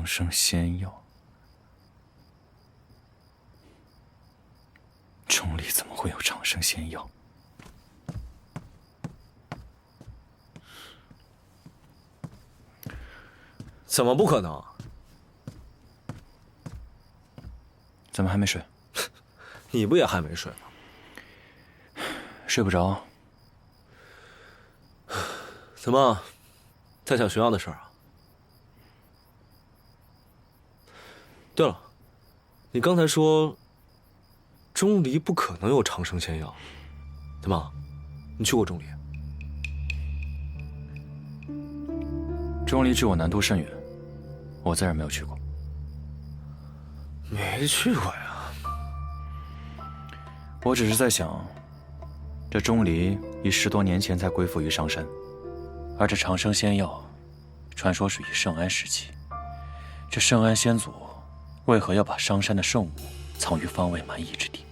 生仙药，钟离怎么会有长生仙药？怎么不可能？怎么还没睡？你不也还没睡吗？睡不着。怎么，在想学校的事儿啊？对了，你刚才说钟离不可能有长生仙药，怎么？你去过钟离？钟离距我南都甚远，我自然没有去过。没去过呀。我只是在想，这钟离已10多年前才归附于上山，而这长生仙药，传说属于圣安时期。这圣安先祖为何要把上山的圣物藏于方位蛮夷之地？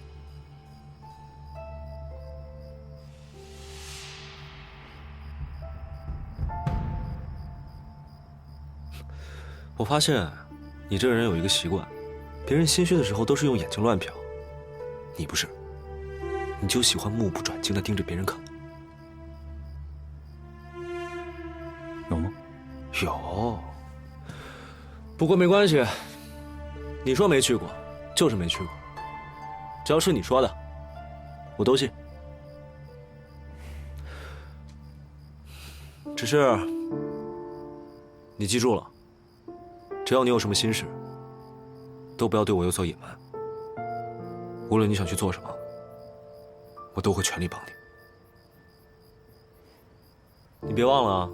我发现你这个人有一个习惯，别人心虚的时候都是用眼睛乱瞟，你不是，你就喜欢目不转睛地盯着别人看。有吗？有。不过没关系，你说没去过，就是没去过，只要是你说的，我都信。只是，你记住了。只要你有什么心事，都不要对我有所隐瞒。无论你想去做什么，我都会全力帮你。你别忘了啊，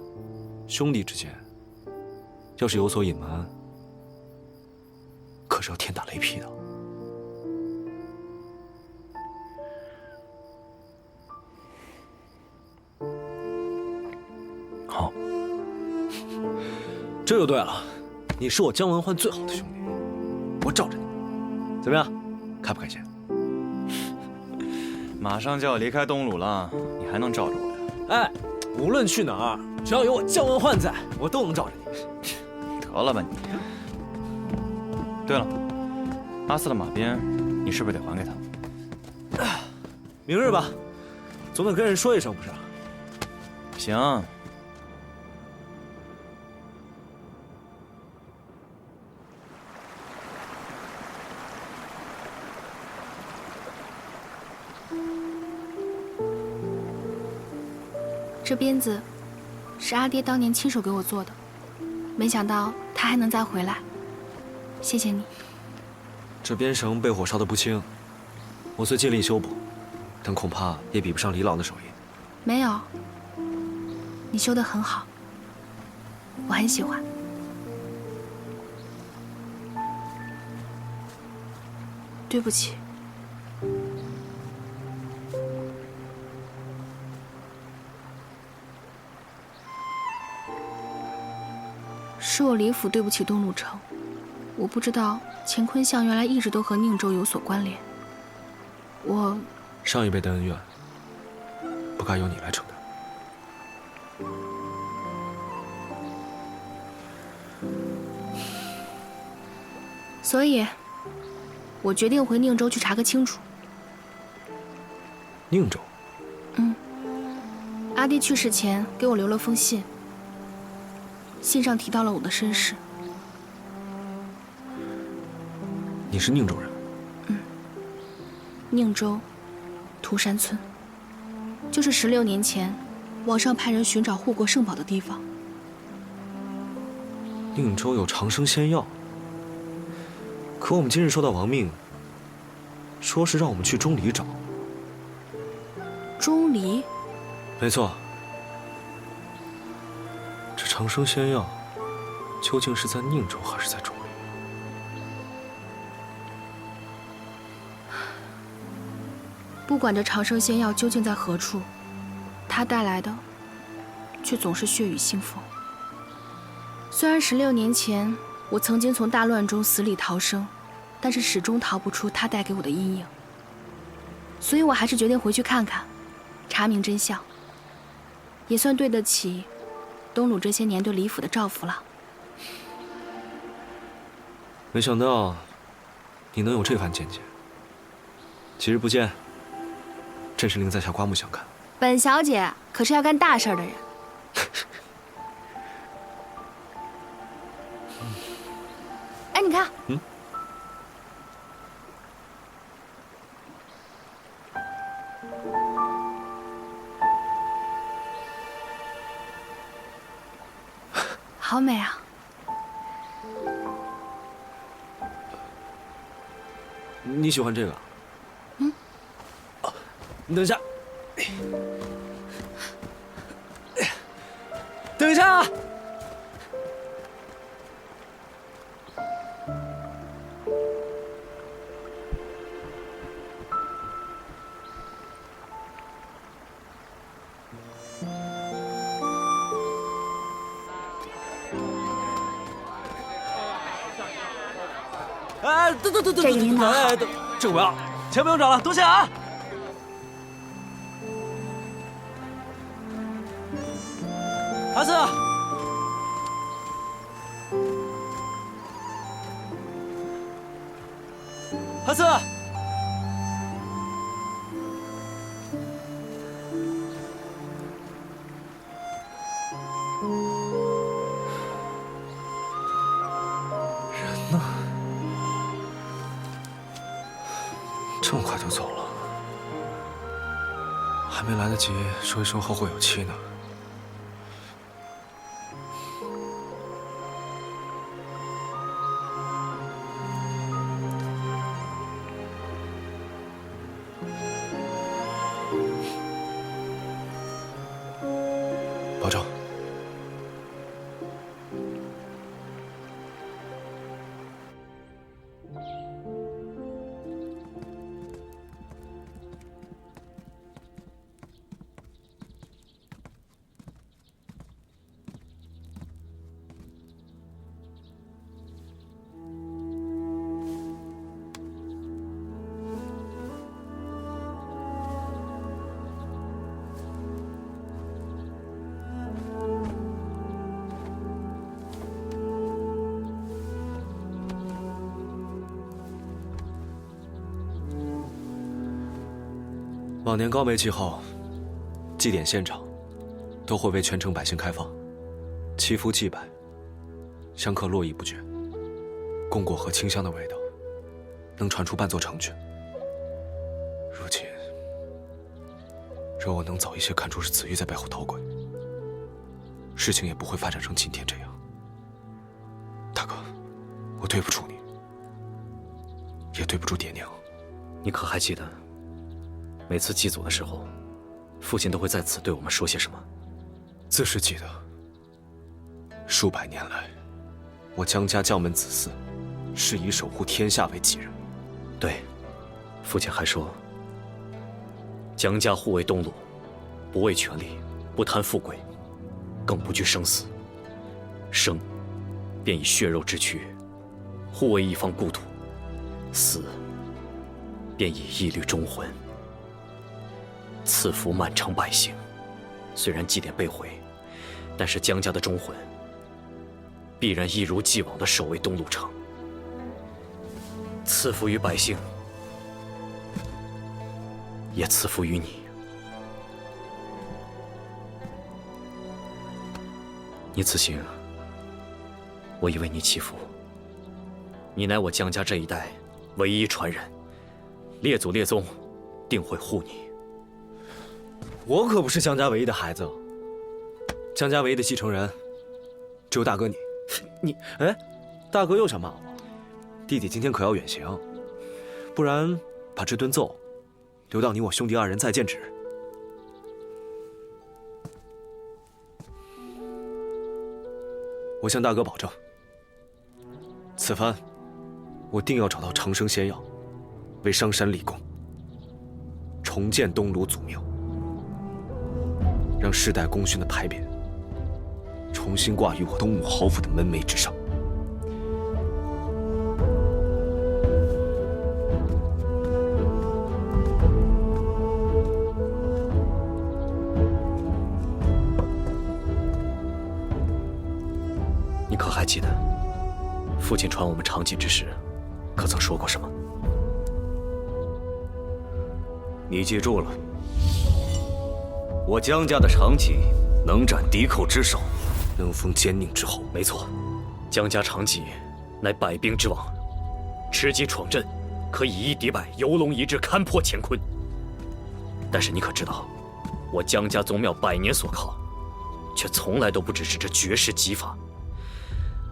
兄弟之间，要是有所隐瞒，可是要天打雷劈的。好，这就对了。你是我姜文焕最好的兄弟，我罩着你，怎么样？开不开心？马上就要离开东鲁了，你还能罩着我呀？哎，无论去哪儿，只要有我姜文焕在，我都能罩着你。得了吧你！对了，阿四的马鞭，你是不是得还给他？明日吧，总得跟人说一声不是？行。这鞭子是阿爹当年亲手给我做的，没想到他还能再回来，谢谢你。这鞭绳被火烧得不轻，我虽尽力修补，但恐怕也比不上李老的手艺。没有，你修得很好，我很喜欢。对不起。是我李府对不起东鲁城，我不知道乾坤巷原来一直都和宁州有所关联。上一辈的恩怨，不该由你来承担。所以，我决定回宁州去查个清楚。宁州？阿爹去世前给我留了封信，信上提到了我的身世。你是宁州人？宁州涂山村，就是16年前王上派人寻找护国圣宝的地方。宁州有长生仙药，可我们今日收到王命，说是让我们去钟离找。钟离？没错。这长生仙药究竟是在宁州还是在钟离？不管这长生仙药究竟在何处，它带来的却总是血雨腥风。虽然16年前我曾经从大乱中死里逃生，但是始终逃不出它带给我的阴影。所以我还是决定回去看看，查明真相，也算对得起东鲁这些年对李府的照拂了。没想到你能有这番见解。几日不见，真是令在下刮目相看。本小姐可是要干大事的人。哎，你看，好美啊！你喜欢这个？你等一下，等一下！哎，等，这个您拿好。这个不要，钱不用找了，多谢啊！韩四，韩四，人呢？这么快就走了，还没来得及说一声后会有期呢。保重。往年高梅祭后，祭典现场都会为全城百姓开放，祈福祭拜，香客络绎不绝，供果和清香的味道能传出半座城去。如今，若我能早一些看出是子玉在背后捣鬼，事情也不会发展成今天这样。大哥，我对不住你，也对不住爹娘。你可还记得？每次祭祖的时候，父亲都会在此对我们说些什么？自是记得。数百年来，我江家将门子嗣，是以守护天下为己任。对，父亲还说，江家护卫东路，不为权力，不贪富贵，更不惧生死。生，便以血肉之躯，护卫一方故土；死，便以一缕忠魂。赐福满城百姓。虽然祭典被毁，但是江家的忠魂必然一如既往地守卫东路城。赐福于百姓，也赐福于你。你此行，我已为你祈福。你乃我江家这一代唯一传人，列祖列宗定会护你。我可不是江家唯一的孩子，江家唯一的继承人只有大哥你。哎，大哥又想骂我，弟弟今天可要远行，不然把这顿奏留到你我兄弟二人再见之日。我向大哥保证，此番我定要找到长生仙药，为商山立功，重建东庐祖庙。让世代功勋的牌匾重新挂于我东武侯府的门楣之上。你可还记得，父父亲传我们长戟之时，可曾说过什么？你记住了，我江家的长戟能斩敌寇之首，能封奸佞之后。没错，江家长戟乃百兵之王，持戟闯阵，可以一敌百，游龙一掷，勘破乾坤。但是你可知道，我江家宗庙百年所靠，却从来都不只是这绝世戟法，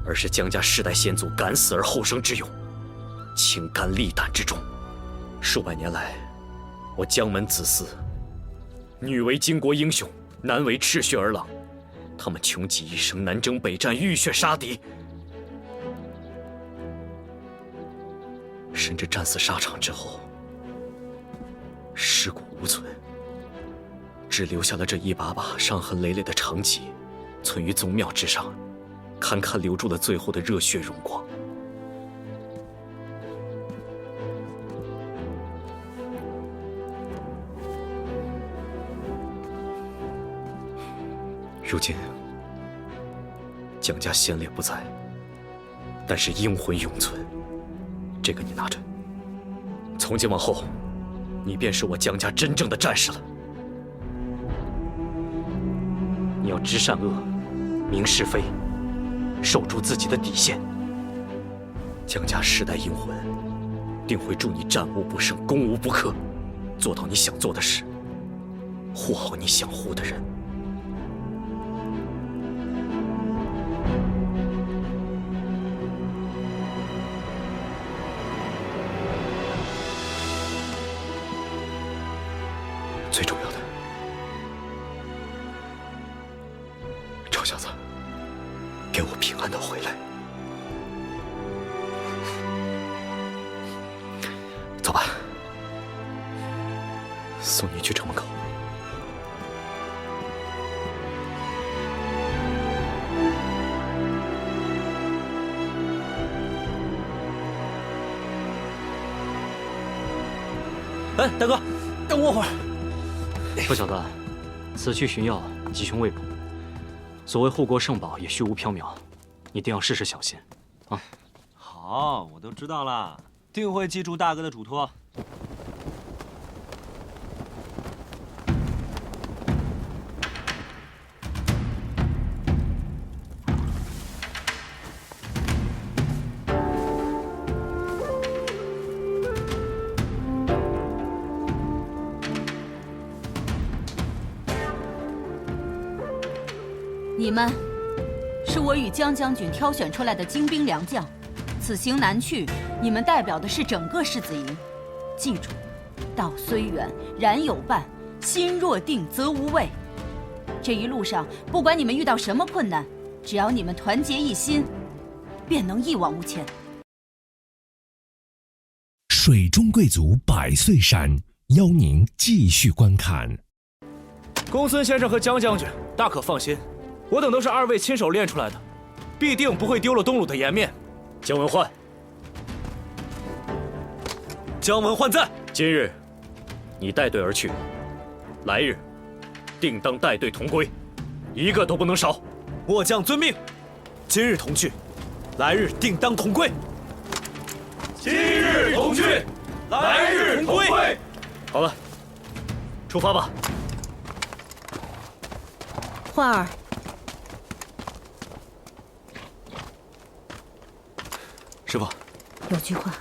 而是江家世代先祖敢死而后生之勇，倾肝沥胆之忠。数百年来，我江门子嗣，女为巾帼英雄，男为赤血儿郎，他们穷极一生，南征北战，浴血杀敌，甚至战死沙场之后，尸骨无存，只留下了这一把把伤痕累累的长戟，存于宗庙之上，堪堪留住了最后的热血荣光。如今，江家先烈不在，但是英魂永存。这个你拿着，从今往后，你便是我江家真正的战士了。你要知善恶，明是非，守住自己的底线。江家世代英魂，定会助你战无不胜，攻无不克，做到你想做的事，护好你想护的人。最重要的，臭小子，给我平安的回来。走吧，送你去城门口。哎，大哥，等我会儿。臭小子，此去寻药，吉凶未卜。所谓护国圣宝也虚无缥缈，你定要事事小心啊！好，我都知道了，定会记住大哥的嘱托。你们是我与江将军挑选出来的精兵良将，此行南去，你们代表的是整个世子营。记住，道虽远，然有伴；心若定，则无畏。这一路上，不管你们遇到什么困难，只要你们团结一心，便能一往无前。水中贵族百岁山，邀您继续观看。公孙先生和江将军大可放心，我等都是二位亲手练出来的，必定不会丢了东鲁的颜面。姜文焕，姜文焕在。今日你带队而去，来日定当带队同归，一个都不能少。末将遵命。今日同去，来日定当同归。今日同去，来日同归。好了，出发吧。焕儿，师傅，有句话，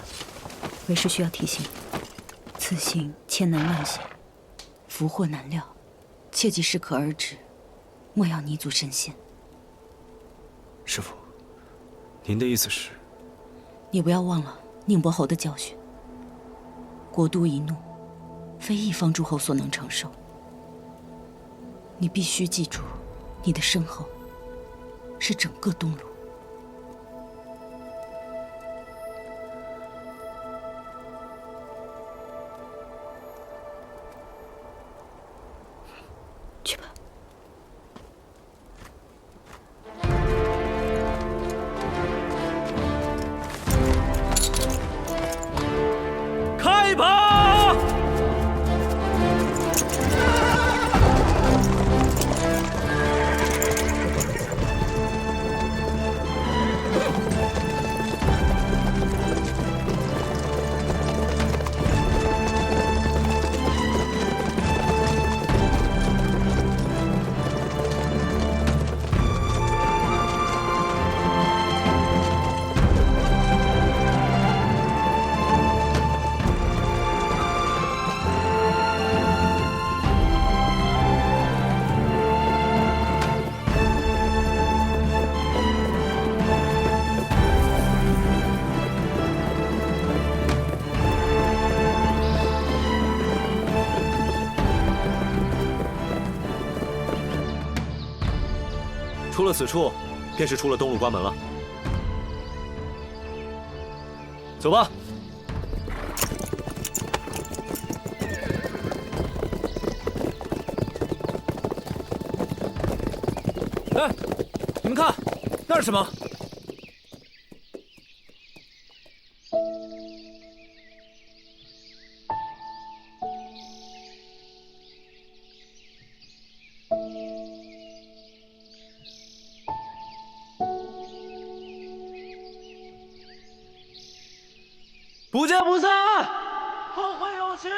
为师需要提醒你：此行千难万险，福祸难料，切忌适可而止，莫要泥足深陷。师傅，您的意思是？你不要忘了宁伯侯的教训。国都一怒，非一方诸侯所能承受。你必须记住，你的身后是整个东鲁。去吧。开拔！了此处，便是出了东路关门了。走吧。哎，你们看，那是什么？不见不散，后会有期。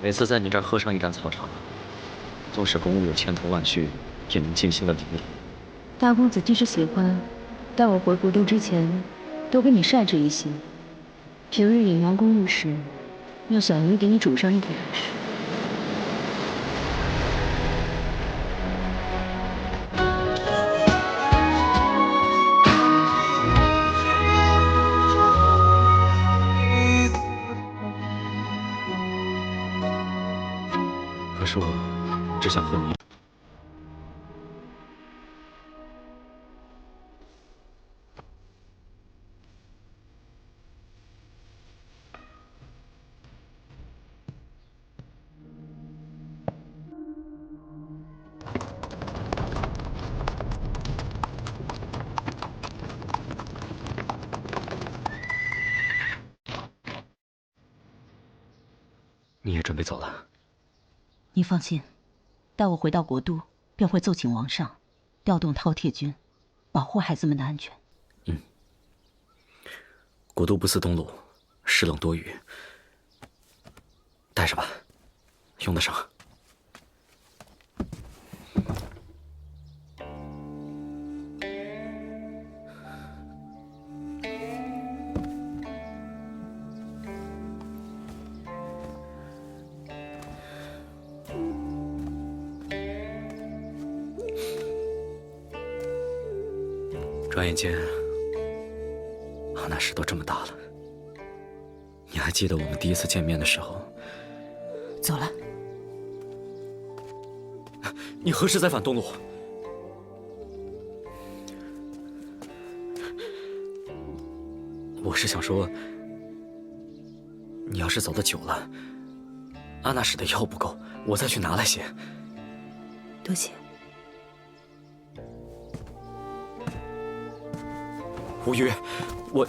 每次在你这儿喝上一盏草茶，纵使公务有千头万绪，也能静心的领悟。大公子既是喜欢，待我回国都之前，多给你晒制一些。平日里忙公务时，让小鱼给你煮上一点吃。可是我只想和你。你也准备走了？你放心，待我回到国都，便会奏请王上，调动饕餮军，保护孩子们的安全。国都不似东路，湿冷多雨，带着吧，用得上。转眼间，阿纳什都这么大了。你还记得我们第一次见面的时候？走了。你何时再返东路？我是想说，你要是走得久了，阿纳什的药不够，我再去拿来些。多谢。无虞，我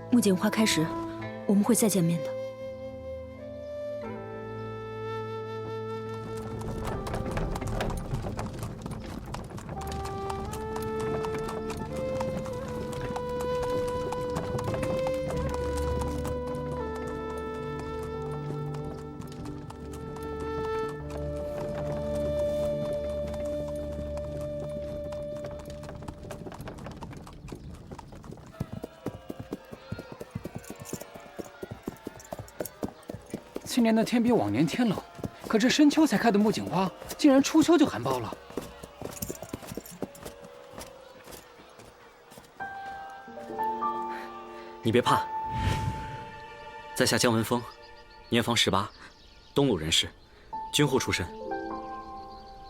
木槿花开时，我们会再见面的。今年的天比往年天冷，可这深秋才开的木槿花，竟然初秋就含苞了。你别怕，在下姜文峰，年方18，东鲁人士，军户出身。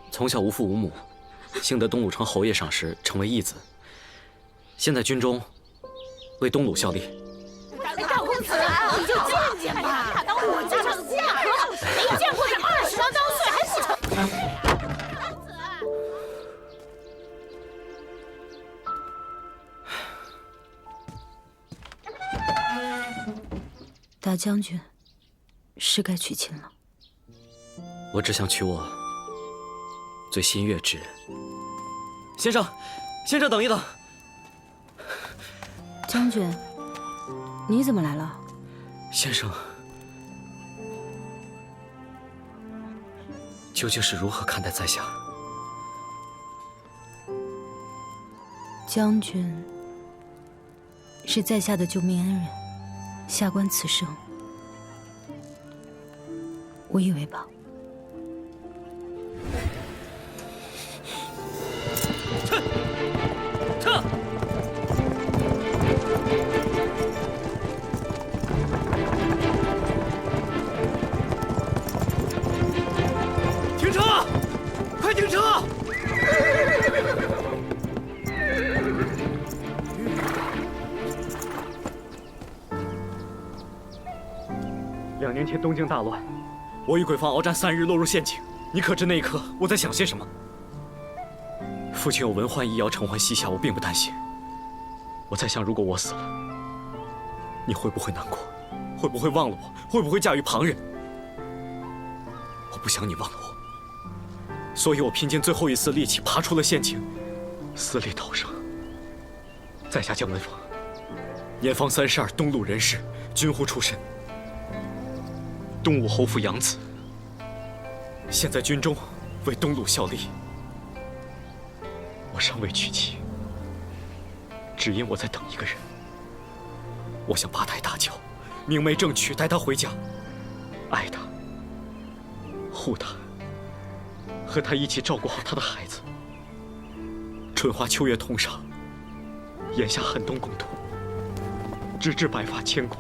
从小无父无母，幸得东鲁城侯爷赏识，成为义子。现在军中为东鲁效力。赵公子，你就见见吧，我这场架没见过这20郎当岁还不成？大将军，是该娶亲了。我只想娶我最心悦之人。先生，先生，等一等。将军，你怎么来了？先生，究竟是如何看待在下？将军是在下的救命恩人，下官此生无以为报。撤！停车！快停车！2年前东京大乱，我与鬼方鏖战3日，落入陷阱。你可知那一刻我在想些什么？父亲有文焕医谣承欢膝下，我并不担心。我在想，如果我死了，你会不会难过？会不会忘了我？会不会嫁于旁人？我不想你忘了我，所以我拼尽最后一丝力气爬出了陷阱，死里逃生。在下姜文峰，年方32，东鲁人士，军户出身，东武侯府养子，现在军中为东鲁效力。我尚未娶妻，只因我在等一个人。我想八抬大轿，明媒正娶，带她回家，爱她，护她，和她一起照顾好她的孩子。春花秋月同赏，炎夏寒冬共度，直至白发千古。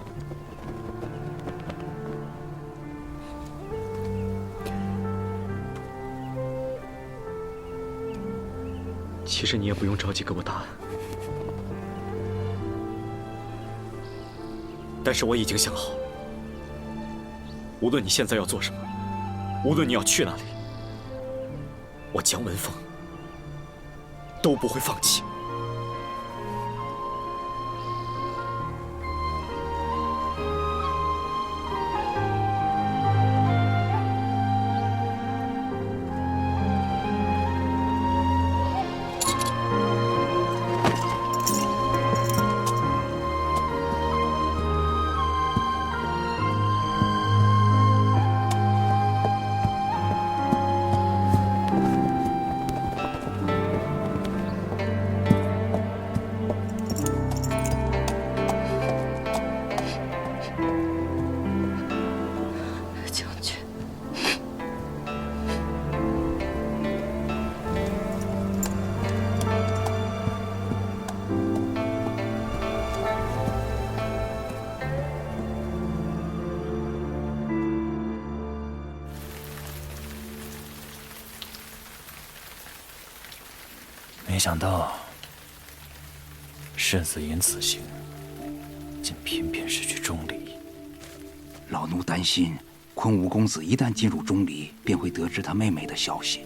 其实你也不用着急给我答案，但是我已经想好，无论你现在要做什么，无论你要去哪里，我姜文峰都不会放弃。没想到，慎子因此行，竟偏偏失去钟离。老奴担心，昆吾公子一旦进入钟离，便会得知他妹妹的消息。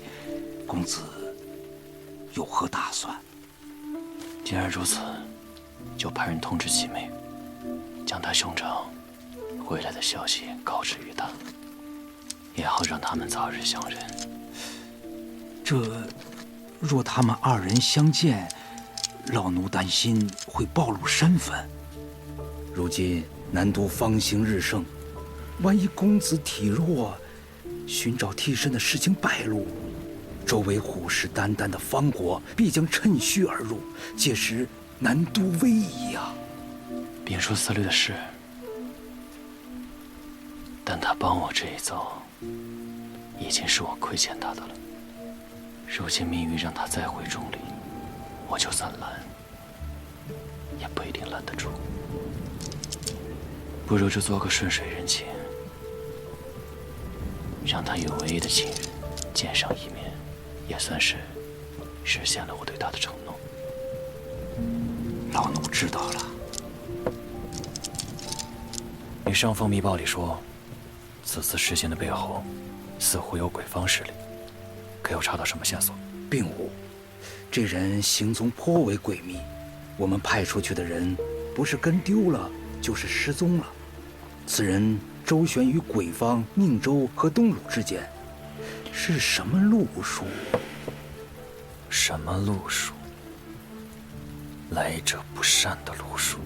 公子有何打算？既然如此，就派人通知七妹，将他兄长回来的消息告知于他，也好让他们早日相认。若他们2人相见，老奴担心会暴露身份。如今南都方兴日盛，万一公子体弱，寻找替身的事情败露，周围虎视眈眈的方国必将趁虚而入，届时南都危矣啊！贬书思虑的事，但他帮我这一遭，已经是我亏欠他的了。如今命运让他再回钟离，我就算拦，也不一定拦得住。不如就做个顺水人情，让他与唯一的亲人见上一面，也算是实现了我对他的承诺。老奴知道了。你上封密报里说，此次事件的背后似乎有鬼方势力，可有查到什么线索？并无，这人行踪颇为诡秘，我们派出去的人不是跟丢了，就是失踪了。此人周旋于鬼方宁州和东鲁之间，是什么路数？什么路数？来者不善的路数。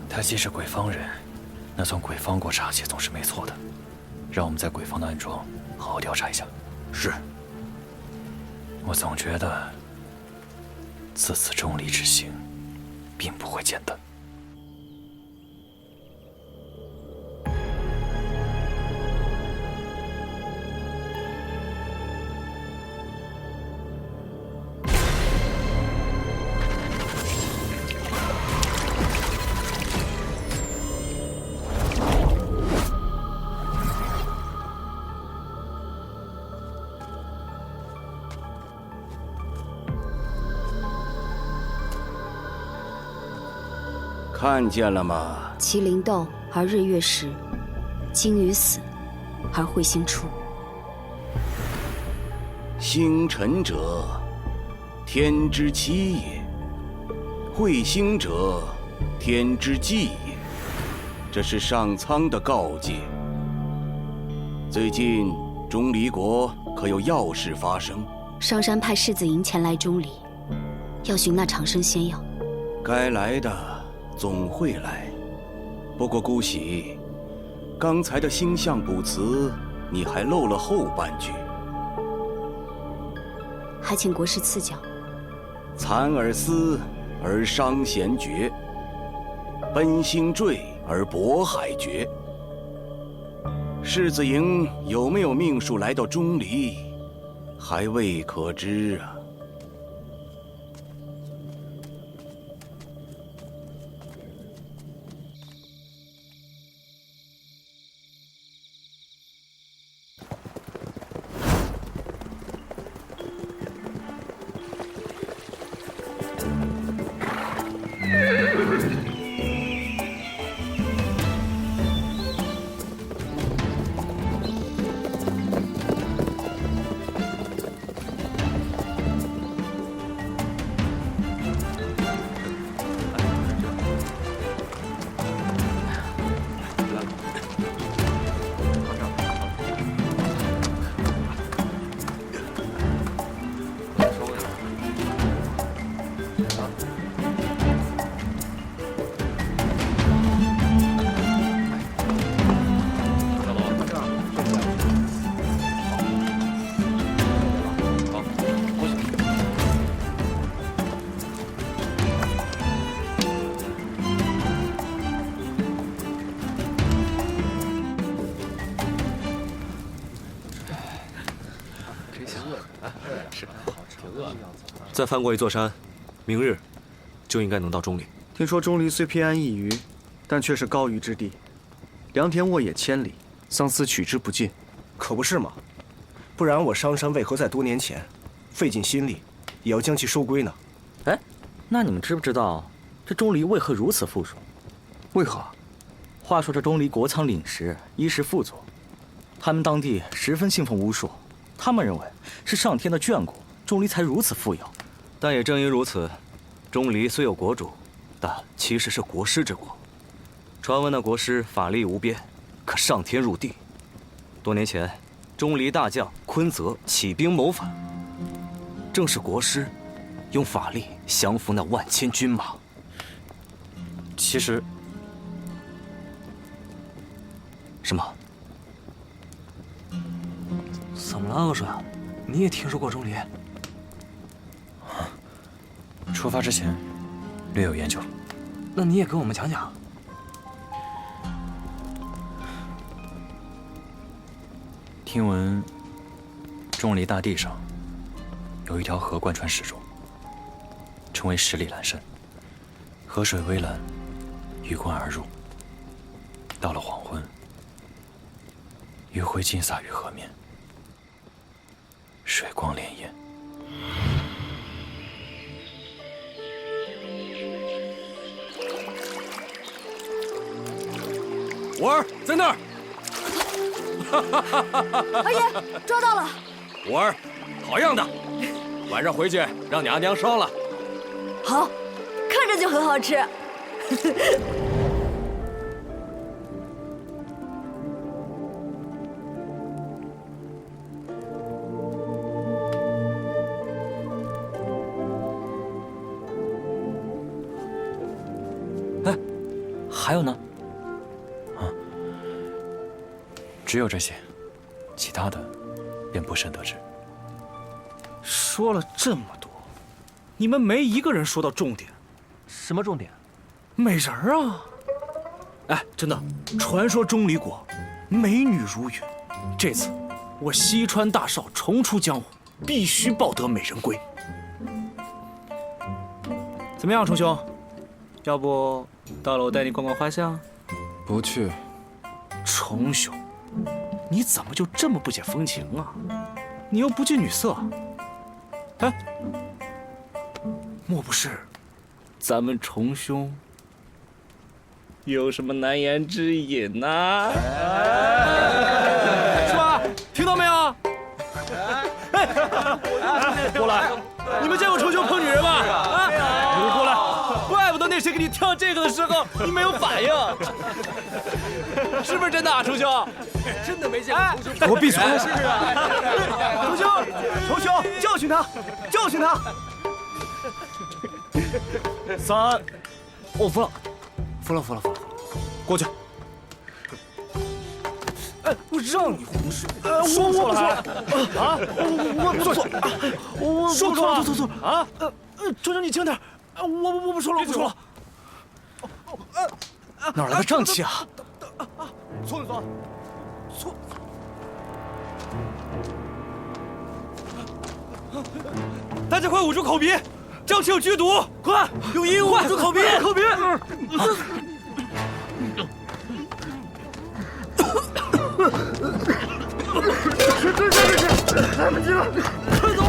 他既是鬼方人，那从鬼方过查起总是没错的。让我们在鬼方的暗桩好好调查一下。是。我总觉得此次钟离之行并不会简单。看见了吗？麒麟斗而日月食，鲸鱼死而彗星出。星辰者，天之期也；彗星者，天之纪也。这是上苍的告诫。最近钟离国可有要事发生？上山派世子营前来钟离，要寻那长生仙药。该来的总会来，不过姑喜，刚才的星象卜辞你还漏了后半句。还请国师赐教。残而思而伤弦绝，奔星坠而渤海绝。世子营有没有命数来到钟离，还未可知啊。再翻过一座山，明日就应该能到钟离。听说钟离虽偏安一隅，但却是高于之地，良田沃野千里，桑丝取之不尽。可不是嘛？不然我商山为何在多年前费尽心力，也要将其收归呢？哎，那你们知不知道这钟离为何如此富庶？为何？话说这钟离国仓领食，衣食富足，他们当地十分信奉巫术，他们认为是上天的眷顾，钟离才如此富有。但也正因如此，钟离虽有国主，但其实是国师之国。传闻那国师法力无边，可上天入地。多年前，钟离大将昆泽起兵谋反，正是国师用法力降服那万千军马。其实，什么？怎么了，阿水？你也听说过钟离？出发之前，略有研究。那你也跟我们讲讲。听闻钟离大地上有一条河贯穿始终，称为十里蓝深，河水微蓝，鱼贯而入。到了黄昏，余晖尽洒于河面，水光潋滟。五儿在那儿。二爷抓到了。五儿，好样的！晚上回去让你阿娘烧了。好，看着就很好吃。哎，还有呢？只有这些，其他的便不甚得知。说了这么多，你们没一个人说到重点。什么重点？美人儿啊！哎，真的，传说钟离国美女如云，这次我西川大少重出江湖，必须抱得美人归。怎么样，重兄？要不到了我带你逛逛花巷？不去。重兄。你怎么就这么不解风情啊？你又不近女色，哎，莫不是咱们重兄有什么难言之隐呐？是吧？听到没有？过来！你们见过重兄碰女人吗？啊！你们过来！怪不得那谁给你跳这个的时候你没有反应，是不是真的啊，重兄？真的没见过重兄。给我闭嘴！是啊，重兄，重兄，教训他，教训他。3，我服了，服了，过去。哎，我让你胡说，说错了啊！我不错，我说错了啊！重兄你轻点，我不说了，我不说了。哪来的瘴气啊？错。大家快捂住口鼻，瘴气有剧毒，快用衣物捂住口鼻，口鼻。来不及了，快走！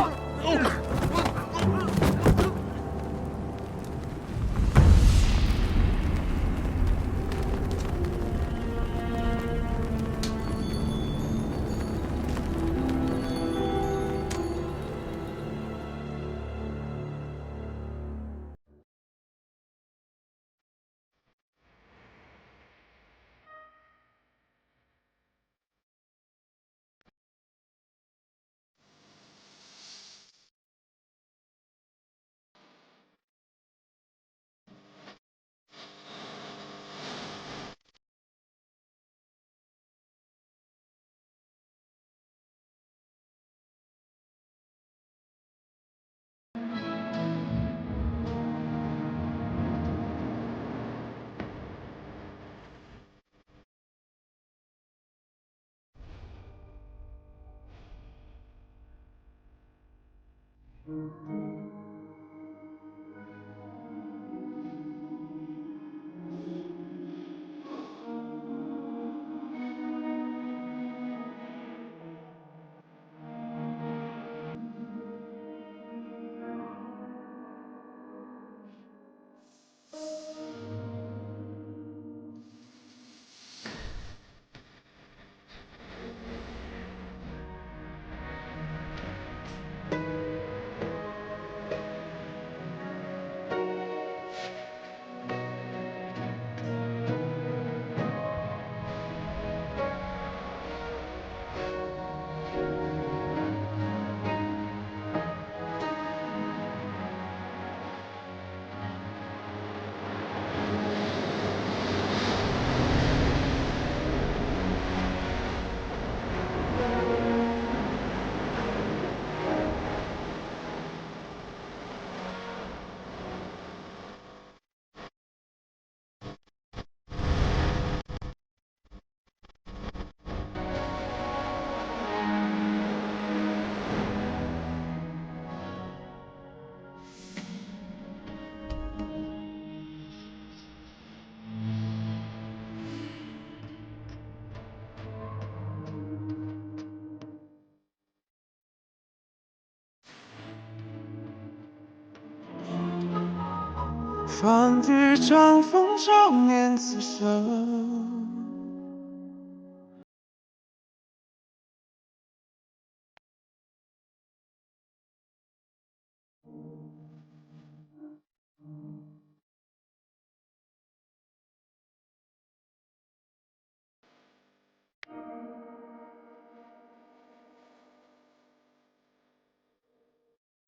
放日长风少年此生。